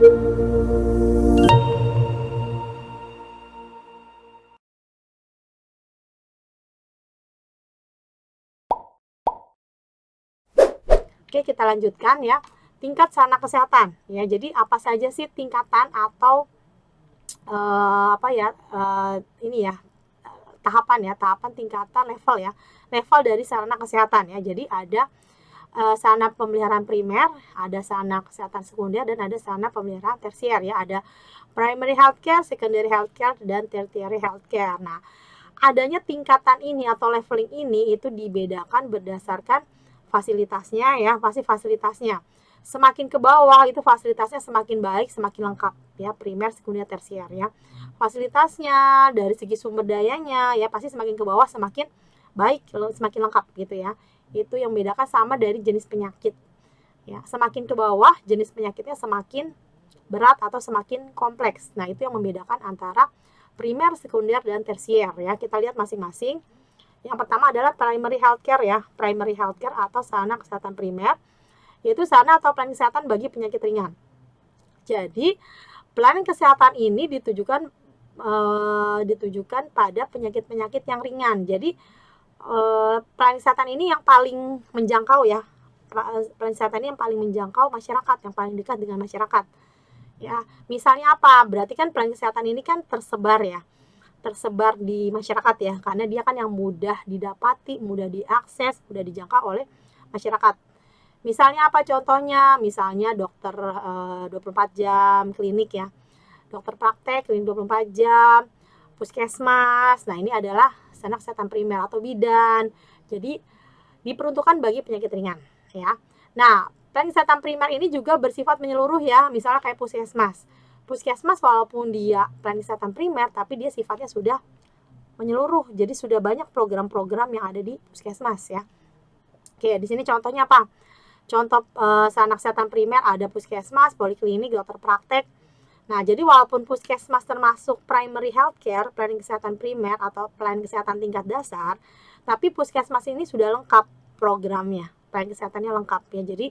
Oke, kita lanjutkan ya. Tingkat sarana kesehatan ya. Jadi apa saja sih tingkatan atau ini ya, tahapan tingkatan level ya. Level dari sarana kesehatan ya. Jadi ada sarana pemeliharaan primer, ada sarana kesehatan sekunder, dan ada sarana pemeliharaan tersier ya. Ada primary healthcare, secondary healthcare, dan tertiary healthcare. Nah, adanya tingkatan ini atau leveling ini itu dibedakan berdasarkan fasilitasnya ya, fasilitasnya. Semakin ke bawah itu fasilitasnya semakin baik, semakin lengkap ya, primer, sekunder, tersier ya. Fasilitasnya dari segi sumber dayanya ya pasti semakin ke bawah semakin baik, semakin lengkap gitu ya. Itu yang membedakan sama dari jenis penyakit. Ya, semakin ke bawah jenis penyakitnya semakin berat atau semakin kompleks. Nah, itu yang membedakan antara primer, sekunder, dan tersier ya. Kita lihat masing-masing. Yang pertama adalah primary healthcare ya. Primary healthcare atau sarana kesehatan primer, yaitu sarana atau pelayanan kesehatan bagi penyakit ringan. Jadi, pelayanan kesehatan ini ditujukan pada penyakit-penyakit yang ringan. Jadi, pelayanan kesehatan ini yang paling menjangkau ya. Pelayanan kesehatan ini yang paling menjangkau masyarakat, yang paling dekat dengan masyarakat. Ya, misalnya apa? Berarti kan pelayanan kesehatan ini kan tersebar ya. Tersebar di masyarakat ya, karena dia kan yang mudah didapati, mudah diakses, mudah dijangkau oleh masyarakat. Misalnya apa contohnya? Misalnya dokter 24 jam, klinik ya. Dokter praktek, klinik 24 jam, puskesmas. Nah, ini adalah sarana kesehatan primer atau bidan. Jadi, diperuntukkan bagi penyakit ringan ya. Nah, pelayanan kesehatan primer ini juga bersifat menyeluruh ya, misalnya kayak puskesmas. Puskesmas walaupun dia pelayanan kesehatan primer, tapi dia sifatnya sudah menyeluruh. Jadi sudah banyak program-program yang ada di puskesmas ya. Oke, di sini contohnya apa? Contoh sarana kesehatan primer ada puskesmas, poliklinik, dokter praktek. Nah, jadi walaupun puskesmas termasuk primary healthcare, pelayanan kesehatan primer atau pelayanan kesehatan tingkat dasar, tapi puskesmas ini sudah lengkap programnya. Pelayanan kesehatannya lengkap ya. Jadi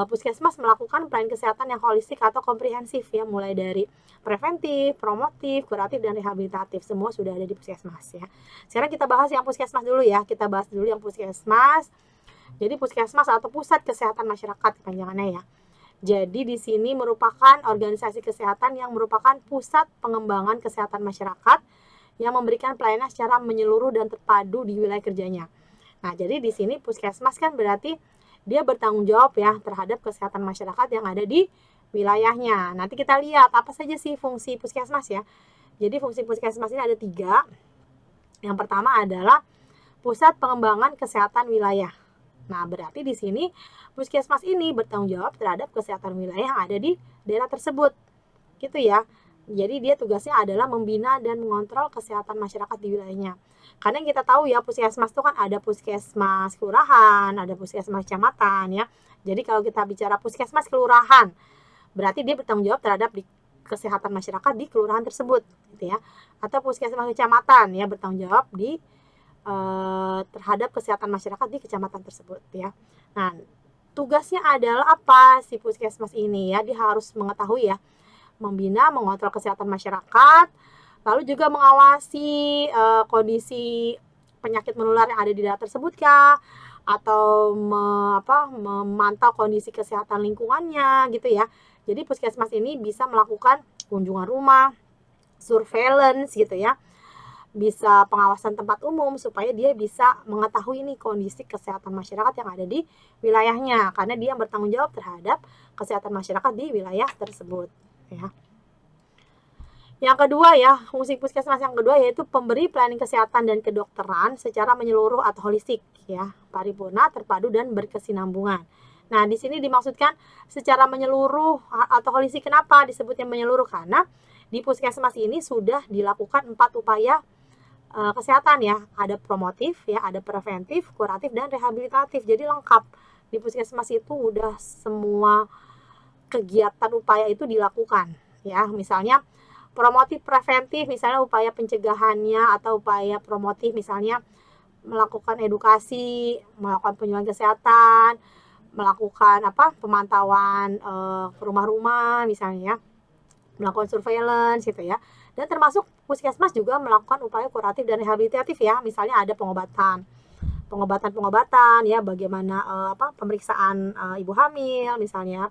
puskesmas melakukan pelayanan kesehatan yang holistik atau komprehensif ya, mulai dari preventif, promotif, kuratif, dan rehabilitatif. Semua sudah ada di puskesmas ya. Sekarang kita bahas yang puskesmas dulu ya. Kita bahas dulu yang puskesmas. Jadi puskesmas atau pusat kesehatan masyarakat kepanjangannya ya. Jadi di sini merupakan organisasi kesehatan yang merupakan pusat pengembangan kesehatan masyarakat yang memberikan pelayanan secara menyeluruh dan terpadu di wilayah kerjanya. Nah, jadi di sini puskesmas kan berarti dia bertanggung jawab ya terhadap kesehatan masyarakat yang ada di wilayahnya. Nanti kita lihat apa saja sih fungsi puskesmas ya. Jadi fungsi puskesmas ini ada 3. Yang pertama adalah pusat pengembangan kesehatan wilayah. Nah, berarti di sini puskesmas ini bertanggung jawab terhadap kesehatan wilayah yang ada di daerah tersebut. Gitu ya. Jadi dia tugasnya adalah membina dan mengontrol kesehatan masyarakat di wilayahnya. Karena yang kita tahu ya, puskesmas itu kan ada puskesmas kelurahan, ada puskesmas kecamatan ya. Jadi kalau kita bicara puskesmas kelurahan, berarti dia bertanggung jawab terhadap kesehatan masyarakat di kelurahan tersebut gitu ya. Atau puskesmas kecamatan ya, bertanggung jawab terhadap kesehatan masyarakat di kecamatan tersebut ya. Nah, tugasnya adalah apa si puskesmas ini ya? Dia harus mengetahui ya, membina, mengontrol kesehatan masyarakat, lalu juga mengawasi kondisi penyakit menular yang ada di daerah tersebut kah, atau memantau kondisi kesehatan lingkungannya gitu ya. Jadi puskesmas ini bisa melakukan kunjungan rumah, surveillance gitu ya, bisa pengawasan tempat umum supaya dia bisa mengetahui nih kondisi kesehatan masyarakat yang ada di wilayahnya, karena dia bertanggung jawab terhadap kesehatan masyarakat di wilayah tersebut ya. Yang kedua ya, fungsi puskesmas yang kedua yaitu pemberi pelayanan kesehatan dan kedokteran secara menyeluruh atau holistik ya, paripurna, terpadu, dan berkesinambungan. Nah, di sini dimaksudkan secara menyeluruh atau holistik. Kenapa disebutnya menyeluruh? Karena di puskesmas ini sudah dilakukan 4 upaya kesehatan ya. Ada promotif ya, ada preventif, kuratif, dan rehabilitatif. Jadi lengkap. Di puskesmas itu udah semua kegiatan upaya itu dilakukan ya. Misalnya promotif preventif, misalnya upaya pencegahannya atau upaya promotif misalnya melakukan edukasi, melakukan penyuluhan kesehatan, melakukan pemantauan ke rumah-rumah misalnya ya, melakukan surveillance gitu ya. Dan termasuk puskesmas juga melakukan upaya kuratif dan rehabilitatif ya, misalnya ada pengobatan ya, bagaimana pemeriksaan ibu hamil misalnya,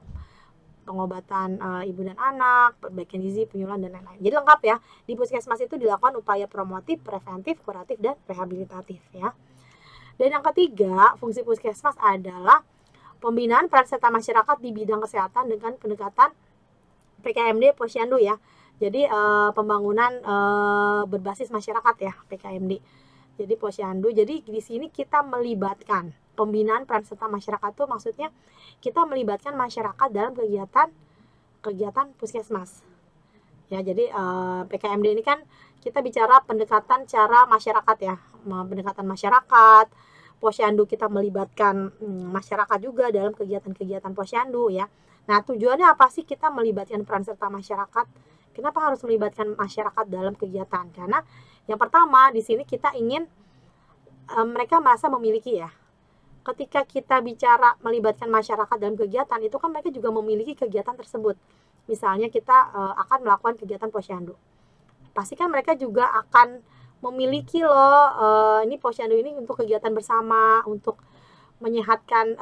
pengobatan ibu dan anak, perbaikan gizi, penyuluhan dan lain-lain. Jadi lengkap ya. Di puskesmas itu dilakukan upaya promotif, preventif, kuratif dan rehabilitatif ya. Dan yang ketiga, fungsi puskesmas adalah pembinaan peran serta masyarakat di bidang kesehatan dengan pendekatan PKMD Posyandu ya. Jadi pembangunan berbasis masyarakat ya, PKMD. Jadi Posyandu. Jadi di sini kita melibatkan pembinaan peran serta masyarakat itu maksudnya kita melibatkan masyarakat dalam kegiatan puskesmas. Ya, jadi PKMD ini kan kita bicara pendekatan cara masyarakat ya, pendekatan masyarakat. Posyandu kita melibatkan masyarakat juga dalam kegiatan-kegiatan Posyandu ya. Nah, tujuannya apa sih kita melibatkan peran serta masyarakat? Kenapa harus melibatkan masyarakat dalam kegiatan? Karena yang pertama di sini kita ingin mereka merasa memiliki ya. Ketika kita bicara melibatkan masyarakat dalam kegiatan, itu kan mereka juga memiliki kegiatan tersebut. Misalnya kita akan melakukan kegiatan Posyandu. Pasti kan mereka juga akan memiliki loh, ini Posyandu ini untuk kegiatan bersama, untuk menyehatkan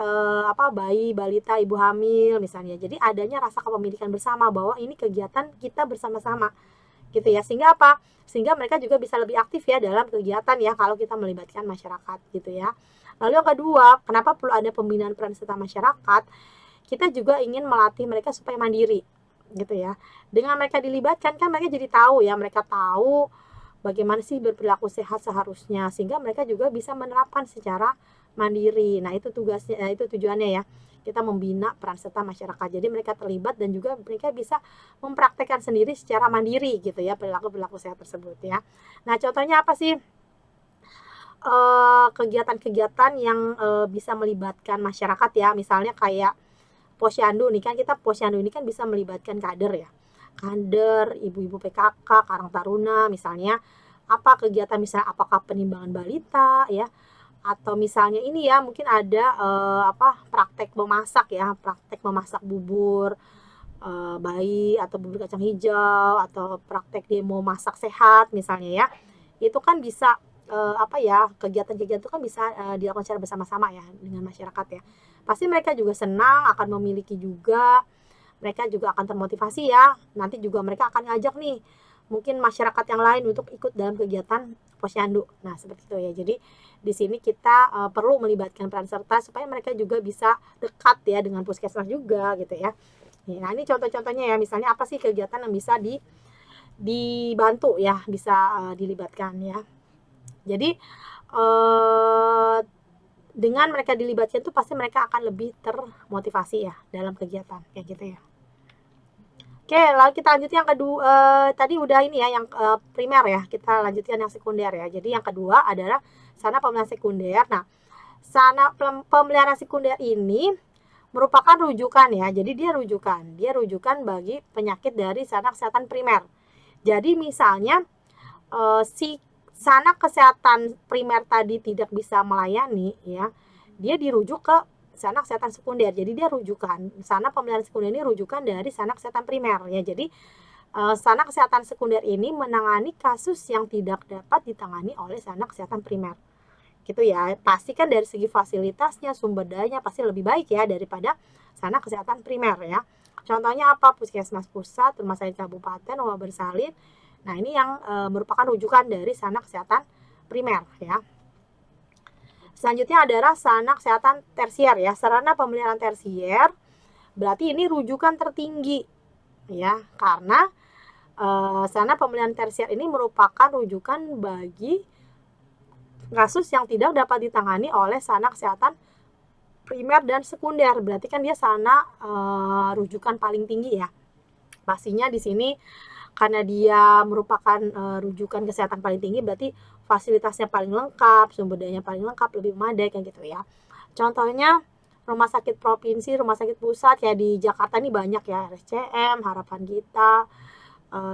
bayi, balita, ibu hamil misalnya. Jadi adanya rasa kepemilikan bersama bahwa ini kegiatan kita bersama-sama gitu ya. Sehingga apa? Sehingga mereka juga bisa lebih aktif ya dalam kegiatan ya kalau kita melibatkan masyarakat gitu ya. Lalu yang kedua, kenapa perlu ada pembinaan peran serta masyarakat? Kita juga ingin melatih mereka supaya mandiri gitu ya. Dengan mereka dilibatkan kan mereka jadi tahu ya, mereka tahu bagaimana sih berperilaku sehat seharusnya, sehingga mereka juga bisa menerapkan secara mandiri. Nah, itu tugasnya, itu tujuannya ya. Kita membina peran serta masyarakat. Jadi mereka terlibat dan juga mereka bisa mempraktekkan sendiri secara mandiri gitu ya perilaku-perilaku sehat tersebut ya. Nah, contohnya apa sih? Kegiatan-kegiatan yang bisa melibatkan masyarakat ya. Misalnya kayak Posyandu nih kan, kita Posyandu ini kan bisa melibatkan kader ya. Kader, ibu-ibu PKK, Karang Taruna misalnya. Apa kegiatan misalnya apakah penimbangan balita ya, atau misalnya ini ya mungkin ada praktek memasak ya, praktek memasak bubur bayi atau bubur kacang hijau, atau praktek demo masak sehat misalnya ya. Itu kan bisa kegiatan-kegiatan itu kan bisa dilakukan secara bersama-sama ya dengan masyarakat ya. Pasti mereka juga senang, akan memiliki juga, mereka juga akan termotivasi ya. Nanti juga mereka akan ngajak nih mungkin masyarakat yang lain untuk ikut dalam kegiatan Posyandu. Nah, seperti itu ya. Jadi di sini kita perlu melibatkan peran serta supaya mereka juga bisa dekat ya dengan puskesmas juga gitu ya. Nah, ini contoh-contohnya ya. Misalnya apa sih kegiatan yang bisa dibantu ya, bisa dilibatkan ya. Jadi dengan mereka dilibatkan itu pasti mereka akan lebih termotivasi ya dalam kegiatan kayak gitu ya. Oke, lalu kita lanjut yang kedua. Tadi udah ini ya yang primer ya, kita lanjutkan yang sekunder ya. Jadi yang kedua adalah sarana pemeliharaan sekunder. Nah, sarana pemeliharaan sekunder ini merupakan rujukan ya. Jadi dia rujukan bagi penyakit dari sarana kesehatan primer. Jadi misalnya si sarana kesehatan primer tadi tidak bisa melayani ya, dia dirujuk ke sarana kesehatan sekunder. Jadi dia rujukan, sarana pemeliharaan sekunder ini rujukan dari sarana kesehatan primer ya. Jadi sarana kesehatan sekunder ini menangani kasus yang tidak dapat ditangani oleh sarana kesehatan primer gitu ya. Pasti kan dari segi fasilitasnya, sumber dayanya pasti lebih baik ya daripada sarana kesehatan primer ya. Contohnya apa? Puskesmas pusat, rumah sakit kabupaten, rumah bersalin. Nah, ini yang merupakan rujukan dari sarana kesehatan primer ya. Selanjutnya adalah sarana kesehatan tersier ya. Sarana pemeliharaan tersier berarti ini rujukan tertinggi ya, karena sarana pemeliharaan tersier ini merupakan rujukan bagi kasus yang tidak dapat ditangani oleh sarana kesehatan primer dan sekunder. Berarti kan dia sarana rujukan paling tinggi ya. Pastinya di sini karena dia merupakan rujukan kesehatan paling tinggi, berarti fasilitasnya paling lengkap, sumber dayanya paling lengkap, lebih memadai kan gitu ya. Contohnya rumah sakit provinsi, rumah sakit pusat ya di Jakarta ini banyak ya, RSCM, Harapan Kita,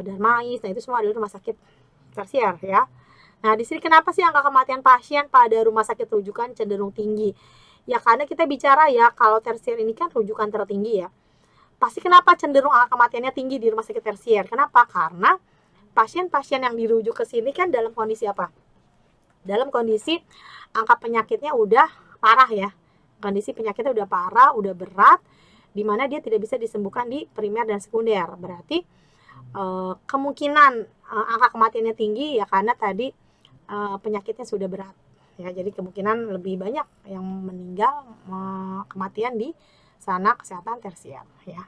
Darmais. Nah, itu semua adalah rumah sakit tersier ya. Nah, di sini kenapa sih angka kematian pasien pada rumah sakit rujukan cenderung tinggi? Ya karena kita bicara ya kalau tersier ini kan rujukan tertinggi ya. Pasti kenapa cenderung angka kematiannya tinggi di rumah sakit tersier? Kenapa? Karena pasien-pasien yang dirujuk ke sini kan dalam kondisi apa? Dalam kondisi angka penyakitnya udah parah ya. Kondisi penyakitnya udah parah, udah berat, di mana dia tidak bisa disembuhkan di primer dan sekunder. Berarti kemungkinan angka kematiannya tinggi ya karena tadi penyakitnya sudah berat. Ya, jadi kemungkinan lebih banyak yang meninggal kematian di sana kesehatan tersier ya.